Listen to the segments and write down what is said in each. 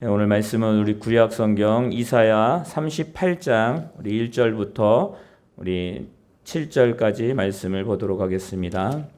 오늘 말씀은 우리 구약 성경 이사야 38장 우리 1절부터 우리 7절까지 말씀을 보도록 하겠습니다.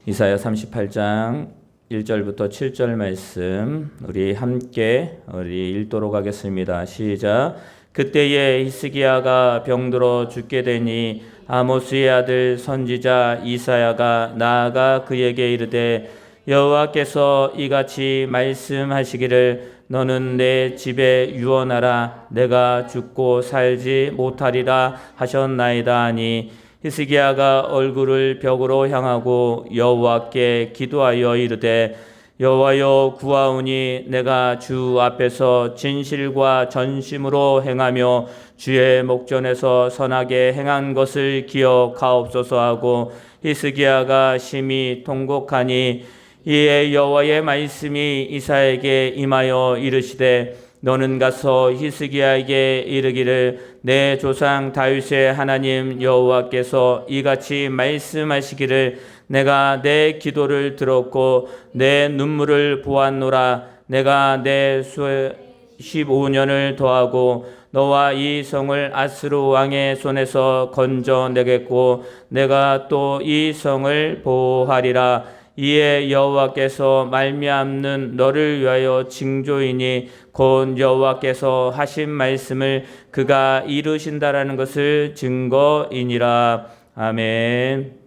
이사야 38장 1절부터 7절 말씀 우리 함께 읽도록 하겠습니다. 시작. 그때에 히스기야가 병들어 죽게 되니 아모스의 아들 선지자 이사야가 나아가 그에게 이르되 여호와께서 이같이 말씀하시기를 너는 내 집에 유언하라 내가 죽고 살지 못하리라 하셨나이다 하니 히스기야가 얼굴을 벽으로 향하고 여호와께 기도하여 이르되 여호와여 구하오니 내가 주 앞에서 진실과 전심으로 행하며 주의 목전에서 선하게 행한 것을 기억하옵소서 하고 히스기야가 심히 통곡하니 이에 여호와의 말씀이 이사야에게 임하여 이르시되 너는 가서 히스기야에게 이르기를 내 조상 다윗의 하나님 여호와께서 이같이 말씀하시기를 내가 내 기도를 들었고 내 눈물을 보았노라 내가 내 15년을 더하고 너와 이 성을 아스루 왕의 손에서 건져내겠고 내가 또 이 성을 보호하리라. 이에 여호와께서 말미암는 너를 위하여 징조이니 곧 여호와께서 하신 말씀을 그가 이루신다라는 것을 증거이니라. 아멘.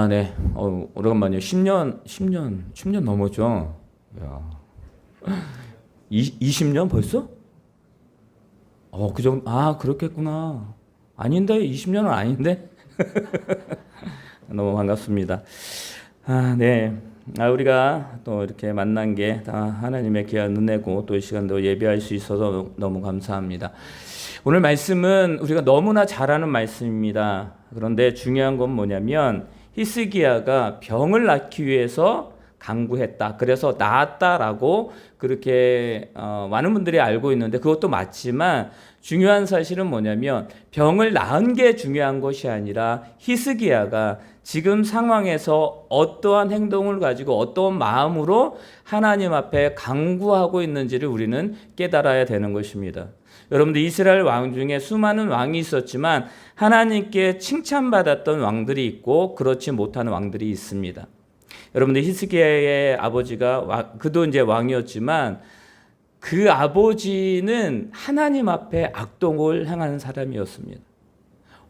네. 오래간만이에요. 10년 넘었죠. 야. 20년 벌써? 그 정도. 그렇겠구나. 아닌데 20년은 아닌데. 너무 반갑습니다. 네. 우리가 또 이렇게 만난 게 다 하나님의 귀한 은혜고 또 이 시간도 예배할 수 있어서 너무 감사합니다. 오늘 말씀은 우리가 너무나 잘 아는 말씀입니다. 그런데 중요한 건 뭐냐면 히스기야가 병을 낫기 위해서 간구했다. 그래서 나았다라고 그렇게 많은 분들이 알고 있는데 그것도 맞지만 중요한 사실은 뭐냐면 병을 나은 게 중요한 것이 아니라 히스기야가 지금 상황에서 어떠한 행동을 가지고 어떠한 마음으로 하나님 앞에 간구하고 있는지를 우리는 깨달아야 되는 것입니다. 여러분들 이스라엘 왕 중에 수많은 왕이 있었지만 하나님께 칭찬받았던 왕들이 있고 그렇지 못하는 왕들이 있습니다. 여러분들 히스기야의 아버지가 그도 이제 왕이었지만 그 아버지는 하나님 앞에 악독을 행하는 사람이었습니다.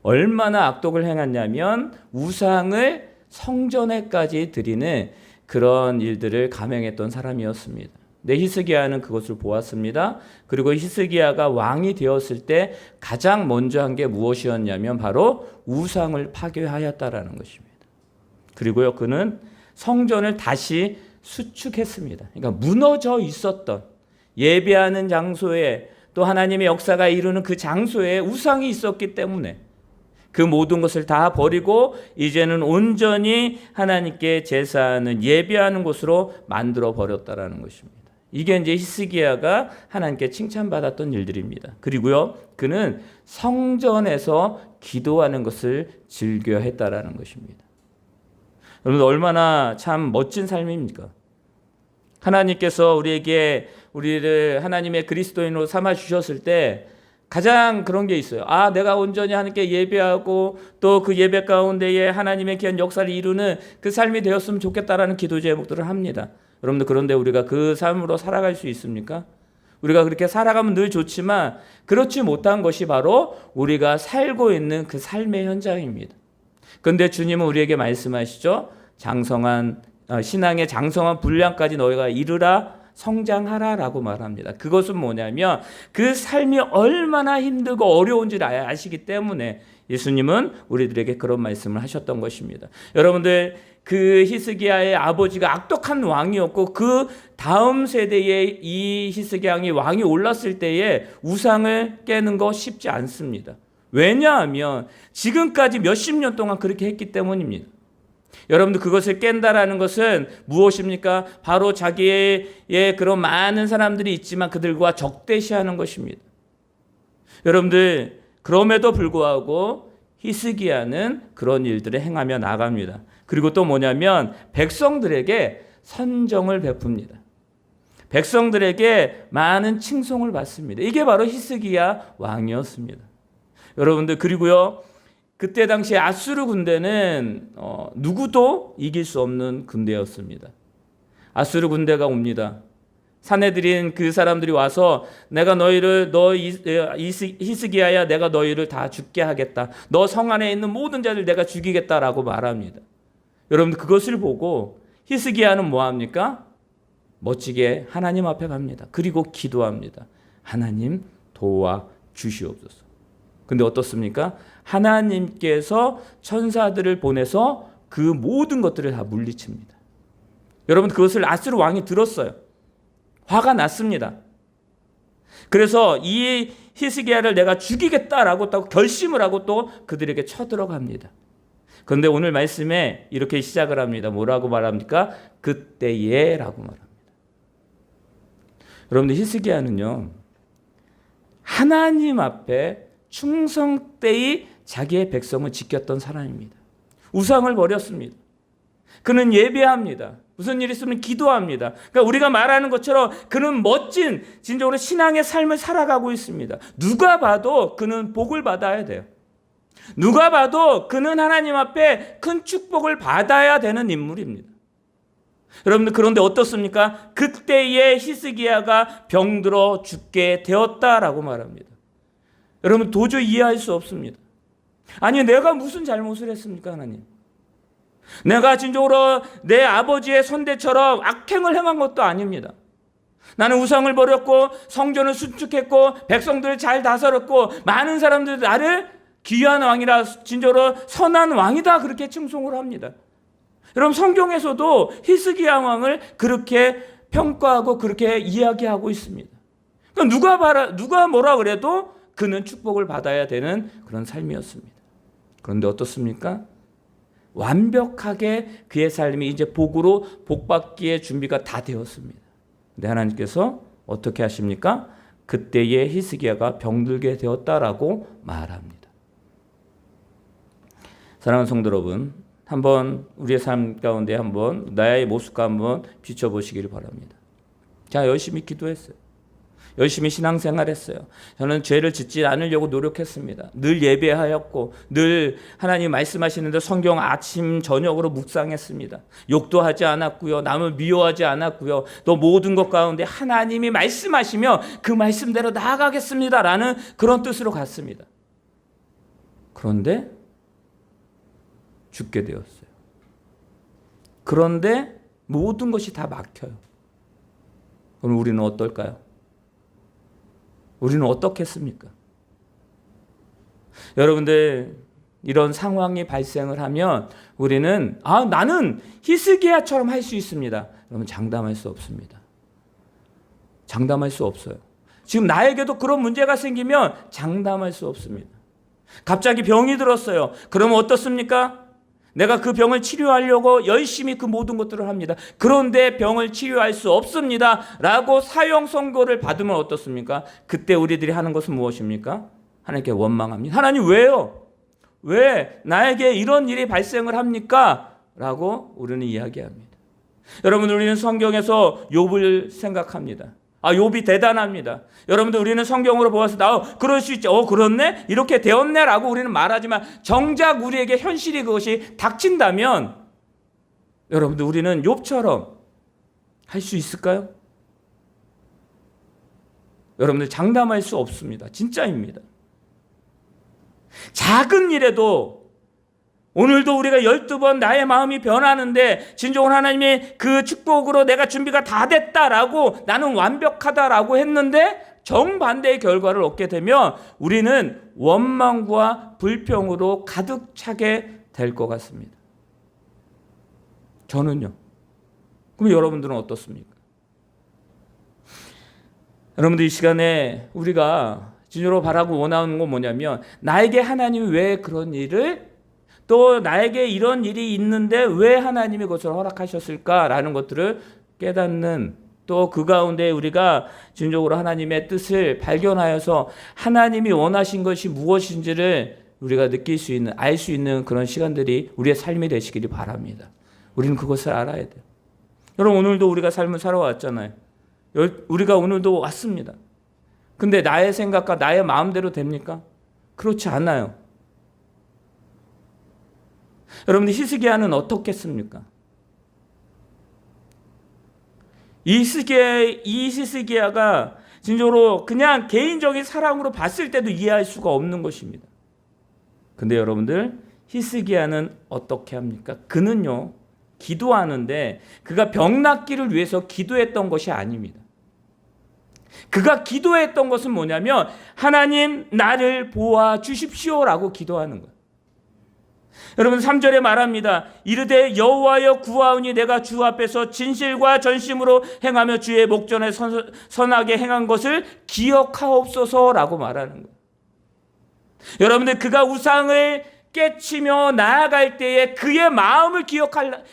얼마나 악독을 행했냐면 우상을 성전에까지 드리는 그런 일들을 감행했던 사람이었습니다. 근데 히스기야는 그것을 보았습니다. 그리고 히스기야가 왕이 되었을 때 가장 먼저 한 게 무엇이었냐면 바로 우상을 파괴하였다라는 것입니다. 그리고요 그는 성전을 다시 수축했습니다. 그러니까 무너져 있었던 예배하는 장소에 또 하나님의 역사가 이루는 그 장소에 우상이 있었기 때문에 그 모든 것을 다 버리고 이제는 온전히 하나님께 제사하는 예배하는 곳으로 만들어 버렸다라는 것입니다. 이게 이제 히스기야가 하나님께 칭찬받았던 일들입니다. 그리고요 그는 성전에서 기도하는 것을 즐겨 했다라는 것입니다. 여러분 얼마나 참 멋진 삶입니까? 하나님께서 우리를 하나님의 그리스도인으로 삼아 주셨을 때 가장 그런 게 있어요. 내가 온전히 하나님께 예배하고 또 그 예배 가운데에 하나님의 귀한 역사를 이루는 그 삶이 되었으면 좋겠다라는 기도 제목들을 합니다. 여러분들 그런데 우리가 그 삶으로 살아갈 수 있습니까? 우리가 그렇게 살아가면 늘 좋지만 그렇지 못한 것이 바로 우리가 살고 있는 그 삶의 현장입니다. 그런데 주님은 우리에게 말씀하시죠. 신앙의 장성한 분량까지 너희가 이르라 성장하라라고 말합니다. 그것은 뭐냐면 그 삶이 얼마나 힘들고 어려운지를 아시기 때문에 예수님은 우리들에게 그런 말씀을 하셨던 것입니다. 여러분들 그 히스기야의 아버지가 악독한 왕이었고 그 다음 세대에 이 히스기야 왕이 올랐을 때에 우상을 깨는 거 쉽지 않습니다. 왜냐하면 지금까지 몇십 년 동안 그렇게 했기 때문입니다. 여러분들 그것을 깬다라는 것은 무엇입니까? 바로 자기의 그런 많은 사람들이 있지만 그들과 적대시하는 것입니다. 여러분들 그럼에도 불구하고 히스기야는 그런 일들을 행하며 나갑니다. 그리고 또 뭐냐면 백성들에게 선정을 베풉니다. 백성들에게 많은 칭송을 받습니다. 이게 바로 히스기야 왕이었습니다. 여러분들, 그리고요, 그때 당시에 아수르 군대는 누구도 이길 수 없는 군대였습니다. 아수르 군대가 옵니다. 사내들인 그 사람들이 와서 내가 너희를, 히스기야야, 내가 너희를 다 죽게 하겠다. 너 성 안에 있는 모든 자들 내가 죽이겠다라고 말합니다. 여러분들, 그것을 보고 히스기야는 뭐합니까? 멋지게 하나님 앞에 갑니다. 그리고 기도합니다. 하나님 도와 주시옵소서. 근데 어떻습니까? 하나님께서 천사들을 보내서 그 모든 것들을 다 물리칩니다. 여러분, 그것을 아수르 왕이 들었어요. 화가 났습니다. 그래서 이 히스기야를 내가 죽이겠다라고 또 결심을 하고 또 그들에게 쳐들어갑니다. 그런데 오늘 말씀에 이렇게 시작을 합니다. 뭐라고 말합니까? 그때에라고 말합니다. 여러분들, 히스기야는요, 하나님 앞에 충성되이 자기의 백성을 지켰던 사람입니다. 우상을 버렸습니다. 그는 예배합니다. 무슨 일이 있으면 기도합니다. 그러니까 우리가 말하는 것처럼 그는 멋진 진정으로 신앙의 삶을 살아가고 있습니다. 누가 봐도 그는 복을 받아야 돼요. 누가 봐도 그는 하나님 앞에 큰 축복을 받아야 되는 인물입니다. 여러분들, 그런데 어떻습니까? 그때에 히스기야가 병들어 죽게 되었다라고 말합니다. 여러분, 도저히 이해할 수 없습니다. 아니, 내가 무슨 잘못을 했습니까, 하나님? 내가 진정으로 내 아버지의 선대처럼 악행을 행한 것도 아닙니다. 나는 우상을 버렸고 성전을 수축했고 백성들을 잘 다스렸고 많은 사람들이 나를 귀한 왕이라, 진정으로 선한 왕이다, 그렇게 칭송을 합니다. 여러분, 성경에서도 히스기야 왕을 그렇게 평가하고 그렇게 이야기하고 있습니다. 그러니까 누가 뭐라 그래도 그는 축복을 받아야 되는 그런 삶이었습니다. 그런데 어떻습니까? 완벽하게 그의 삶이 이제 복으로 복받기에 준비가 다 되었습니다. 근데 하나님께서 어떻게 하십니까? 그때에 히스기야가 병들게 되었다라고 말합니다. 사랑하는 성도 여러분, 한번 우리의 삶 가운데 한번 나의 모습과 한번 비춰보시기를 바랍니다. 제가 열심히 기도했어요. 열심히 신앙생활했어요. 저는 죄를 짓지 않으려고 노력했습니다. 늘 예배하였고 늘 하나님 말씀하시는데 성경 아침 저녁으로 묵상했습니다. 욕도 하지 않았고요. 남을 미워하지 않았고요. 또 모든 것 가운데 하나님이 말씀하시며 그 말씀대로 나아가겠습니다라는 그런 뜻으로 갔습니다. 그런데 죽게 되었어요. 그런데 모든 것이 다 막혀요. 그럼 우리는 어떨까요? 우리는 어떻겠습니까? 여러분들, 이런 상황이 발생을 하면 우리는 나는 히스기야처럼 할 수 있습니다. 여러분, 장담할 수 없습니다. 장담할 수 없어요. 지금 나에게도 그런 문제가 생기면 장담할 수 없습니다. 갑자기 병이 들었어요. 그러면 어떻습니까? 내가 그 병을 치료하려고 열심히 그 모든 것들을 합니다. 그런데 병을 치료할 수 없습니다 라고 사형 선고를 받으면 어떻습니까? 그때 우리들이 하는 것은 무엇입니까? 하나님께 원망합니다. 하나님, 왜요? 왜 나에게 이런 일이 발생을 합니까? 라고 우리는 이야기합니다. 여러분, 우리는 성경에서 욥을 생각합니다. 욥이 대단합니다. 여러분들, 우리는 성경으로 보아서 그럴 수 있지, 그렇네, 이렇게 되었네 라고 우리는 말하지만 정작 우리에게 현실이 그것이 닥친다면 여러분들, 우리는 욥처럼 할 수 있을까요? 여러분들, 장담할 수 없습니다. 진짜입니다. 작은 일에도 오늘도 우리가 12번 나의 마음이 변하는데 진정으로 하나님이 그 축복으로 내가 준비가 다 됐다라고, 나는 완벽하다라고 했는데 정반대의 결과를 얻게 되면 우리는 원망과 불평으로 가득 차게 될 것 같습니다. 저는요. 그럼 여러분들은 어떻습니까? 여러분들, 이 시간에 우리가 진정으로 바라고 원하는 건 뭐냐면, 나에게 하나님이 왜 그런 일을, 또 나에게 이런 일이 있는데 왜 하나님이 그것을 허락하셨을까라는 것들을 깨닫는, 또 그 가운데 우리가 진정으로 하나님의 뜻을 발견하여서 하나님이 원하신 것이 무엇인지를 우리가 느낄 수 있는, 알 수 있는 그런 시간들이 우리의 삶이 되시기를 바랍니다. 우리는 그것을 알아야 돼요. 여러분, 오늘도 우리가 삶을 살아왔잖아요. 우리가 오늘도 왔습니다. 근데 나의 생각과 나의 마음대로 됩니까? 그렇지 않아요. 여러분들 히스기야는 어떻겠습니까? 이 히스기야가 진정으로 그냥 개인적인 사랑으로 봤을 때도 이해할 수가 없는 것입니다. 근데 여러분들 히스기야는 어떻게 합니까? 그는요 기도하는데 그가 병 낫기를 위해서 기도했던 것이 아닙니다. 그가 기도했던 것은 뭐냐면 하나님 나를 보아 주십시오라고 기도하는 거예요. 여러분 3절에 말합니다. 이르되 여호와여 구하오니 내가 주 앞에서 진실과 전심으로 행하며 주의 목전에 선하게 행한 것을 기억하옵소서라고 말하는 거예요. 여러분들 그가 우상을 깨치며 나아갈 때에 그의 마음을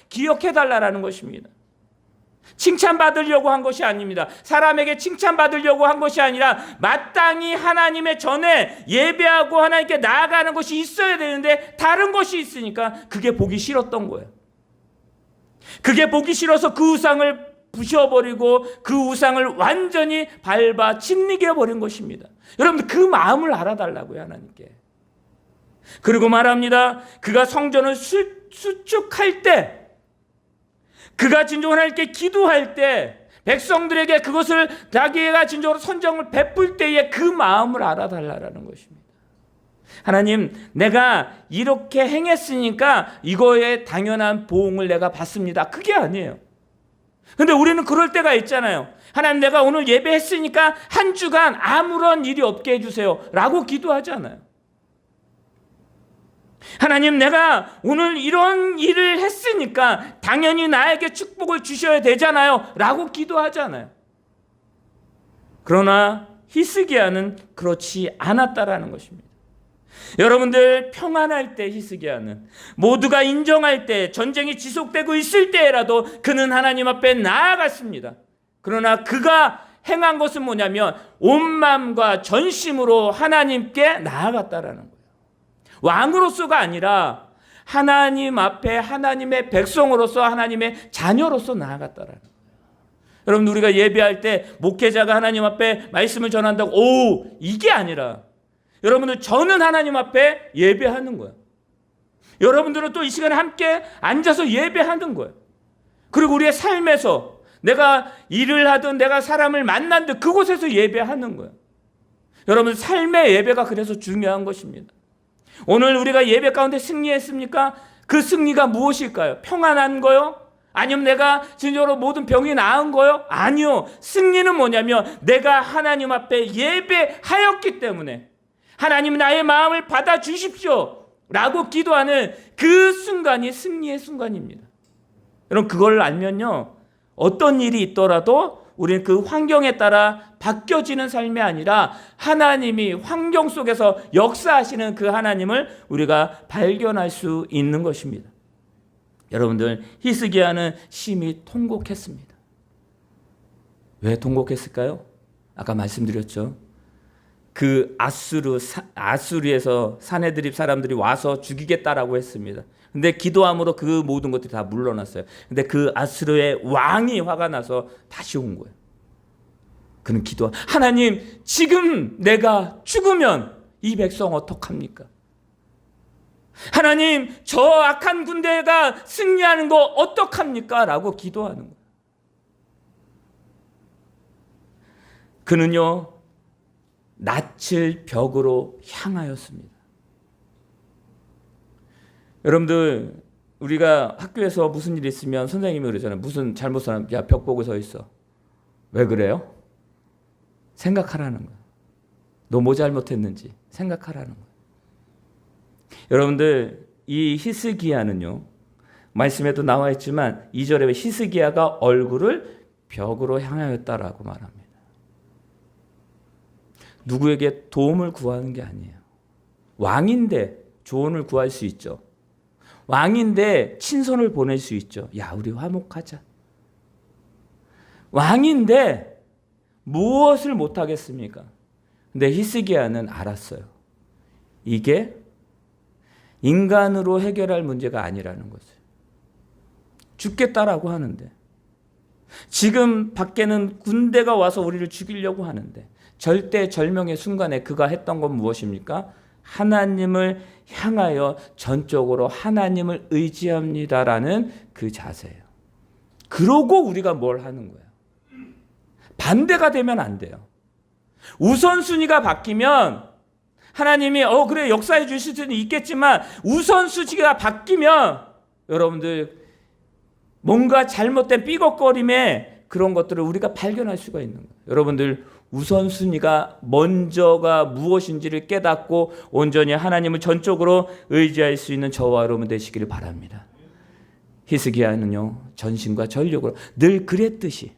기억해달라는 것입니다. 칭찬받으려고 한 것이 아닙니다. 사람에게 칭찬받으려고 한 것이 아니라 마땅히 하나님의 전에 예배하고 하나님께 나아가는 것이 있어야 되는데 다른 것이 있으니까 그게 보기 싫었던 거예요. 그게 보기 싫어서 그 우상을 부셔버리고 그 우상을 완전히 밟아 짓이겨 버린 것입니다. 여러분들 그 마음을 알아달라고요, 하나님께. 그리고 말합니다. 그가 성전을 수축할 때, 그가 진정으로 하나님께 기도할 때, 백성들에게 그것을 자기가 진정으로 선정을 베풀 때에 그 마음을 알아달라는 것입니다. 하나님, 내가 이렇게 행했으니까 이거에 당연한 보응을 내가 받습니다. 그게 아니에요. 근데 우리는 그럴 때가 있잖아요. 하나님, 내가 오늘 예배했으니까 한 주간 아무런 일이 없게 해주세요 라고 기도하잖아요. 하나님, 내가 오늘 이런 일을 했으니까 당연히 나에게 축복을 주셔야 되잖아요 라고 기도하잖아요. 그러나 히스기야는 그렇지 않았다라는 것입니다. 여러분들 평안할 때 히스기야는, 모두가 인정할 때, 전쟁이 지속되고 있을 때라도 그는 하나님 앞에 나아갔습니다. 그러나 그가 행한 것은 뭐냐면 온 마음과 전심으로 하나님께 나아갔다라는 거예요. 왕으로서가 아니라 하나님 앞에 하나님의 백성으로서, 하나님의 자녀로서 나아갔다라는 거예요. 여러분, 우리가 예배할 때 목회자가 하나님 앞에 말씀을 전한다고 이게 아니라 여러분들, 저는 하나님 앞에 예배하는 거예요. 여러분들은 또 이 시간에 함께 앉아서 예배하는 거예요. 그리고 우리의 삶에서 내가 일을 하든 내가 사람을 만난든 그곳에서 예배하는 거예요. 여러분, 삶의 예배가 그래서 중요한 것입니다. 오늘 우리가 예배 가운데 승리했습니까? 그 승리가 무엇일까요? 평안한 거요? 아니면 내가 진정으로 모든 병이 나은 거요? 아니요. 승리는 뭐냐면 내가 하나님 앞에 예배하였기 때문에 하나님, 나의 마음을 받아주십시오 라고 기도하는 그 순간이 승리의 순간입니다. 여러분, 그걸 알면요, 어떤 일이 있더라도 우리는 그 환경에 따라 바뀌어지는 삶이 아니라 하나님이 환경 속에서 역사하시는 그 하나님을 우리가 발견할 수 있는 것입니다. 여러분들, 히스기야는 심히 통곡했습니다. 왜 통곡했을까요? 아까 말씀드렸죠. 그 아수르에서 사내드립 사람들이 와서 죽이겠다라고 했습니다. 근데 기도함으로 그 모든 것들이 다 물러났어요. 근데 그 아수르의 왕이 화가 나서 다시 온 거예요. 그는 하나님, 지금 내가 죽으면 이 백성 어떡합니까? 하나님, 저 악한 군대가 승리하는 거 어떡합니까? 라고 기도하는 거예요. 그는요, 낯을 벽으로 향하였습니다. 여러분들, 우리가 학교에서 무슨 일 있으면 선생님이 그러잖아요. 무슨 잘못 사람, 야, 벽 보고 서 있어. 왜 그래요? 생각하라는 거예요. 너 뭐 잘못했는지 생각하라는 거예요. 여러분들, 이 히스기야는요, 말씀에도 나와 있지만 2절에 히스기야가 얼굴을 벽으로 향하였다라고 말합니다. 누구에게 도움을 구하는 게 아니에요. 왕인데 조언을 구할 수 있죠. 왕인데 친선을 보낼 수 있죠. 야, 우리 화목하자. 왕인데 무엇을 못하겠습니까? 근데 히스기야는 알았어요. 이게 인간으로 해결할 문제가 아니라는 것을. 죽겠다라고 하는데 지금 밖에는 군대가 와서 우리를 죽이려고 하는데 절대절명의 순간에 그가 했던 건 무엇입니까? 하나님을 향하여 전적으로 하나님을 의지합니다라는 그 자세예요. 그러고 우리가 뭘 하는 거예요? 반대가 되면 안 돼요. 우선순위가 바뀌면 하나님이 그래 역사해 주실 수는 있겠지만 우선순위가 바뀌면 여러분들 뭔가 잘못된 삐걱거림에 그런 것들을 우리가 발견할 수가 있는 거예요. 여러분들 우선순위가 먼저가 무엇인지를 깨닫고 온전히 하나님을 전적으로 의지할 수 있는 저와 여러분 되시기를 바랍니다. 히스기야는요 전심과 전력으로 늘 그랬듯이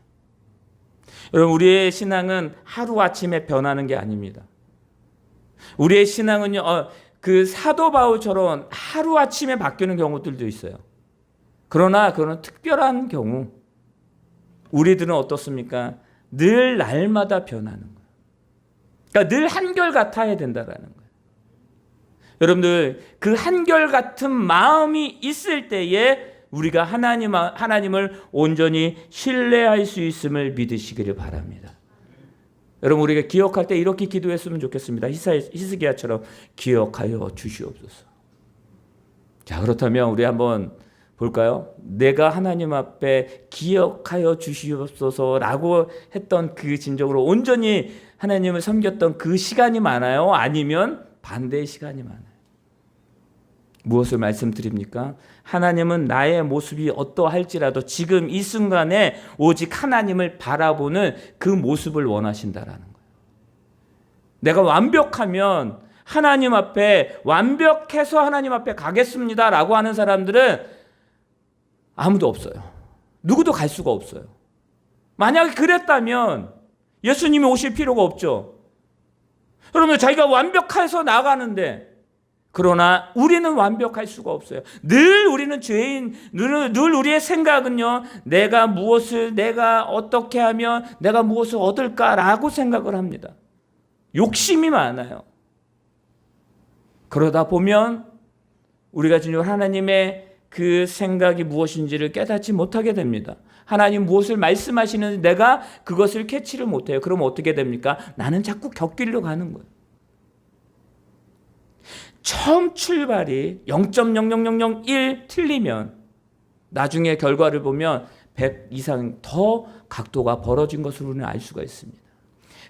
여러분 우리의 신앙은 하루아침에 변하는 게 아닙니다. 우리의 신앙은요 그 사도 바울처럼 하루아침에 바뀌는 경우들도 있어요. 그러나 그런 특별한 경우 우리들은 어떻습니까? 늘 날마다 변하는 거예요. 그러니까 늘 한결같아야 된다라는 거예요. 여러분들 그 한결같은 마음이 있을 때에 우리가 하나님을 온전히 신뢰할 수 있음을 믿으시기를 바랍니다. 여러분 우리가 기억할 때 이렇게 기도했으면 좋겠습니다. 히스기야처럼 기억하여 주시옵소서. 자 그렇다면 우리 한번 볼까요? 내가 하나님 앞에 기억하여 주시옵소서라고 했던 그 진정으로 온전히 하나님을 섬겼던 그 시간이 많아요? 아니면 반대의 시간이 많아요? 무엇을 말씀드립니까? 하나님은 나의 모습이 어떠할지라도 지금 이 순간에 오직 하나님을 바라보는 그 모습을 원하신다라는 거예요. 내가 완벽하면 하나님 앞에 완벽해서 하나님 앞에 가겠습니다라고 하는 사람들은 아무도 없어요. 누구도 갈 수가 없어요. 만약에 그랬다면 예수님이 오실 필요가 없죠. 여러분 자기가 완벽해서 나가는데 그러나 우리는 완벽할 수가 없어요. 늘 우리는 죄인, 늘 우리의 생각은요 내가 어떻게 하면 내가 무엇을 얻을까라고 생각을 합니다. 욕심이 많아요. 그러다 보면 우리가 지금 하나님의 그 생각이 무엇인지를 깨닫지 못하게 됩니다. 하나님 무엇을 말씀하시는지 내가 그것을 캐치를 못해요. 그럼 어떻게 됩니까? 나는 자꾸 곁길로 가는 거예요. 처음 출발이 0.00001 틀리면 나중에 결과를 보면 100 이상 더 각도가 벌어진 것으로 우리는 알 수가 있습니다.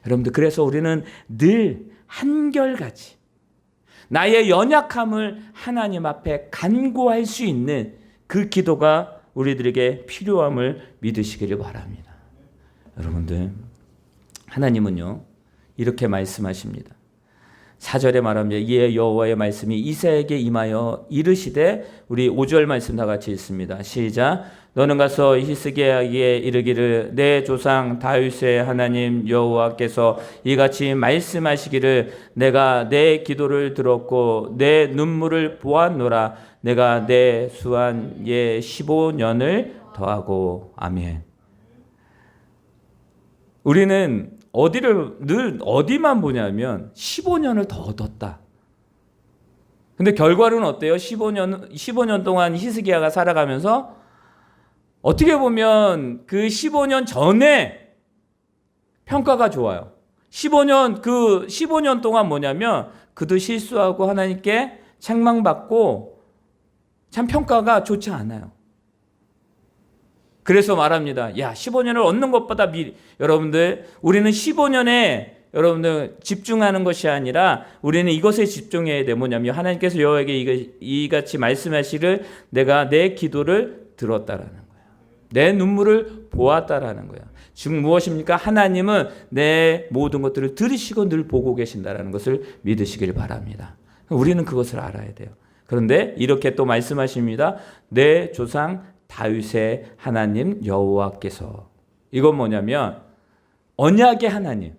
여러분들 그래서 우리는 늘 한결같이 나의 연약함을 하나님 앞에 간구할 수 있는 그 기도가 우리들에게 필요함을 믿으시기를 바랍니다. 여러분들 하나님은요 이렇게 말씀하십니다. 4절에 말합니다. 이에 여호와의 말씀이 이사야에게 임하여 이르시되 우리 5절 말씀 다 같이 읽습니다. 시작. 너는 가서 히스기야에게 이르기를 내 조상 다윗의 하나님 여호와께서 이같이 말씀하시기를 내가 내 기도를 들었고 내 눈물을 보았노라. 내가 내 수한 예 15년을 더하고 아멘. 우리는 늘 어디만 보냐면 15년을 더 얻었다. 근데 결과는 어때요? 15년 동안 히스기야가 살아가면서 어떻게 보면 그 15년 전에 평가가 좋아요. 15년 동안 뭐냐면 그도 실수하고 하나님께 책망받고 참 평가가 좋지 않아요. 그래서 말합니다. 15년을 얻는 것보다 여러분들 우리는 15년에 여러분들 집중하는 것이 아니라 우리는 이것에 집중해야 돼. 뭐냐면 하나님께서 여호와에게 이같이 말씀하시기를 내가 내 기도를 들었다라는 거예요. 내 눈물을 보았다라는 거예요. 즉 무엇입니까? 하나님은 내 모든 것들을 들으시고 늘 보고 계신다라는 것을 믿으시길 바랍니다. 우리는 그것을 알아야 돼요. 그런데 이렇게 또 말씀하십니다. 내 조상 다윗의 하나님 여호와께서 이건 뭐냐면 언약의 하나님.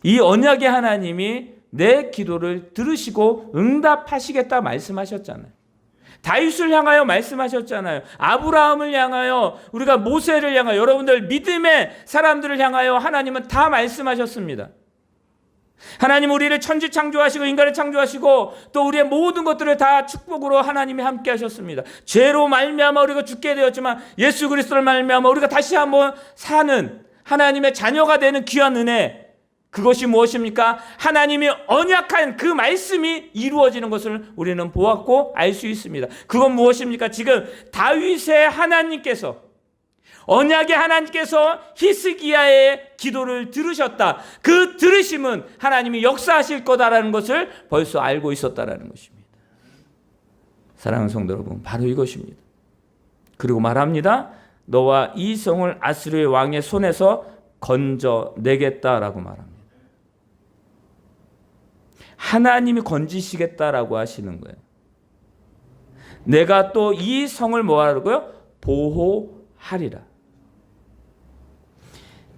이 언약의 하나님이 내 기도를 들으시고 응답하시겠다 말씀하셨잖아요. 다윗을 향하여 말씀하셨잖아요. 아브라함을 향하여 우리가 모세를 향하여 여러분들 믿음의 사람들을 향하여 하나님은 다 말씀하셨습니다. 하나님 우리를 천지 창조하시고 인간을 창조하시고 또 우리의 모든 것들을 다 축복으로 하나님이 함께 하셨습니다. 죄로 말미암아 우리가 죽게 되었지만 예수 그리스도를 말미암아 우리가 다시 한번 사는 하나님의 자녀가 되는 귀한 은혜, 그것이 무엇입니까? 하나님이 언약한 그 말씀이 이루어지는 것을 우리는 보았고 알 수 있습니다. 그건 무엇입니까? 지금 다윗의 하나님께서, 언약의 하나님께서 히스기야의 기도를 들으셨다. 그 들으심은 하나님이 역사하실 거다라는 것을 벌써 알고 있었다라는 것입니다. 사랑하는 성도 여러분, 바로 이것입니다. 그리고 말합니다. 너와 이 성을 아스르의 왕의 손에서 건져내겠다라고 말합니다. 하나님이 건지시겠다라고 하시는 거예요. 내가 또 이 성을 뭐 하라고요? 보호하리라.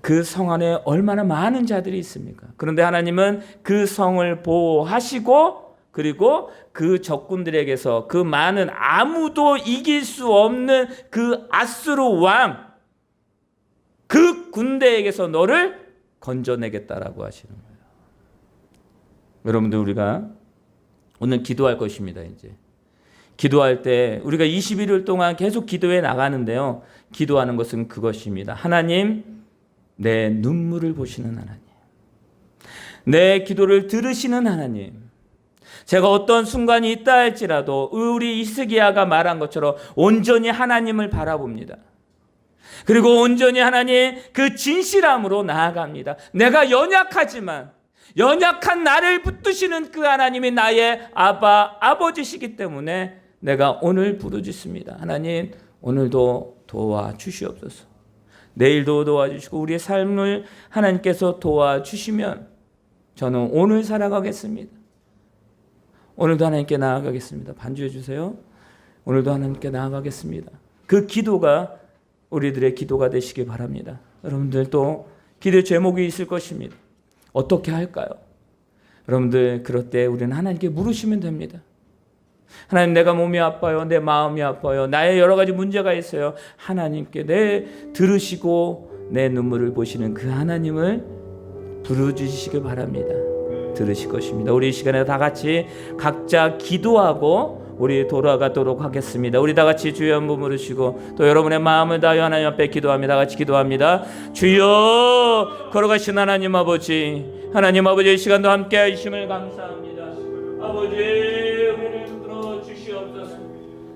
그 성 안에 얼마나 많은 자들이 있습니까? 그런데 하나님은 그 성을 보호하시고 그리고 그 적군들에게서 그 많은 아무도 이길 수 없는 그 아수르 왕, 그 군대에게서 너를 건져내겠다라고 하시는 거예요. 여러분들, 우리가 오늘 기도할 것입니다. 이제 기도할 때 우리가 21일 동안 계속 기도해 나가는데요. 기도하는 것은 그것입니다. 하나님, 내 눈물을 보시는 하나님, 내 기도를 들으시는 하나님, 제가 어떤 순간이 있다 할지라도 우리 히스기야가 말한 것처럼 온전히 하나님을 바라봅니다. 그리고 온전히 하나님 그 진실함으로 나아갑니다. 내가 연약하지만 연약한 나를 붙드시는 그 하나님이 나의 아버지시기 때문에 내가 오늘 부르짖습니다. 하나님, 오늘도 도와주시옵소서. 내일도 도와주시고 우리의 삶을 하나님께서 도와주시면 저는 오늘 살아가겠습니다. 오늘도 하나님께 나아가겠습니다. 반주해 주세요. 오늘도 하나님께 나아가겠습니다. 그 기도가 우리들의 기도가 되시기 바랍니다. 여러분들 또 기도의 제목이 있을 것입니다. 어떻게 할까요? 여러분들, 그럴 때 우리는 하나님께 물으시면 됩니다. 하나님, 내가 몸이 아파요. 내 마음이 아파요. 나의 여러 가지 문제가 있어요. 하나님께 들으시고 내 눈물을 보시는 그 하나님을 부르짖으시길 바랍니다. 들으실 것입니다. 우리 이 시간에 다 같이 각자 기도하고 우리 돌아가도록 하겠습니다. 우리 다 같이 주여 한번 부르시고 또 여러분의 마음을 다하여 하나님 앞에 기도합니다. 같이 기도합니다. 주여, 걸어가신 하나님 아버지, 하나님 아버지, 이 시간도 함께 하심을 감사합니다. 아버지,